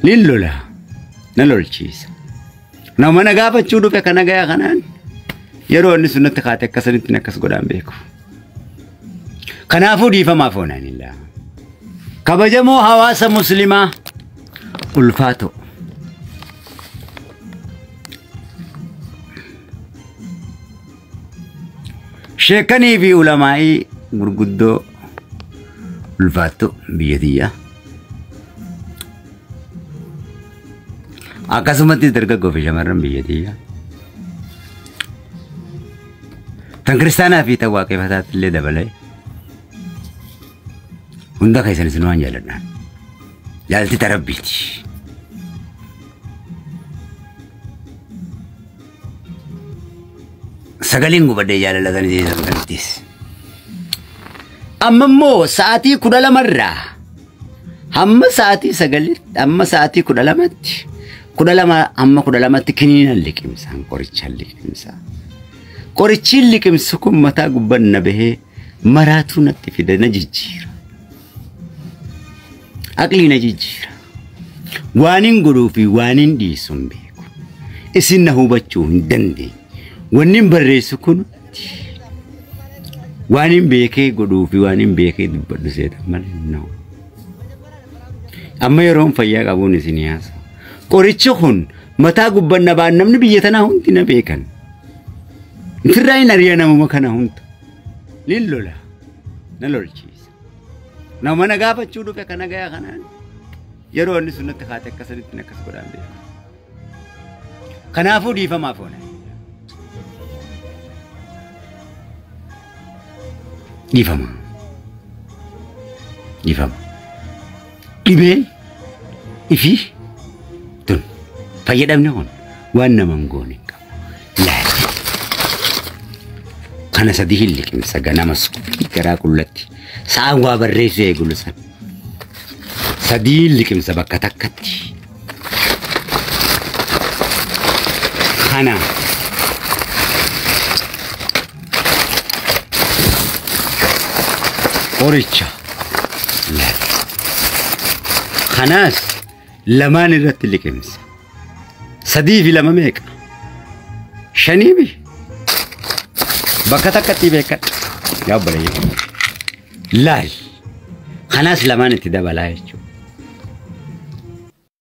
Lillola nalolchiisa. Nama nagaafachuu dhufe kana gaya kanaan yeroo inni sunnatti kaate akkasanitti akkas godhaan beeku. Kanaafuu dhiifamaaf oonanilla. Kabajamoo hawaasa muslimaa ulfaato. Sheekanii fi ulamaa'ii gurguddoo ulfaatto biyya tiyyaa. Akkasumatti dargaggoo fi shamarran biyya tiyyaa. Tan kiristaanaa fi tan waaqeffataatti illee dabalee hunda keessan isin waan jaaladhaan. Jaalti tarabbiiti. Sagaleen gubadee jaalalatan jeesan kanattis. Amma immoo sa'aatii 12 hamma sa'aatii 9 amma sa'aatii 12tti 12 amma 12tti kiniinan liqimsaan qorichaan liqimsaa. Qorichiin liqimsu kun mataa gubbaan na bahee maraatuu natti fida na jijjiira. Aqlii na jijjiira. Waanin godhuu fi waanin dhiisu hin beeku. Isin na hubachuu hin dandeenye. Wannin barreessu kun waanin beekee godhuu fi waanin beekee dubbadhu seetan malee na'u. Amma yeroon fayyaa qabuun isin yaasa. Qorichi kun mataa gubbaan na baan namni biyya tanaa hundi na beekan. Firraayin ariyaa namuma kana hunda. Lillola na lolchiisa. Nama na gaafachuu dhufe kana gaya kanaan yeroo inni sunnatti kaate akkasanitti akkas godhaan beeku. Kanaafuu dhiifamaaf oona. Dhiifama. Dhiifama. Dhibeen ifi tun fayyadamne kun waan naman goone qabu. Laati. Kana sadii hin liqimsa ganamas garaa qullatti. Sa'aan waa barreessu eegulusan. Sadii liqimsa bakka takkatti. Kana. Qoricha. Kanaas lamaan irratti liqimsa. Sadii fi lama meeqa? Shanii bi. Bakka takkatti beekadha. Yaa obboleeyyaa. Laal. Kanaas lamaan itti dabalaa jechuudha.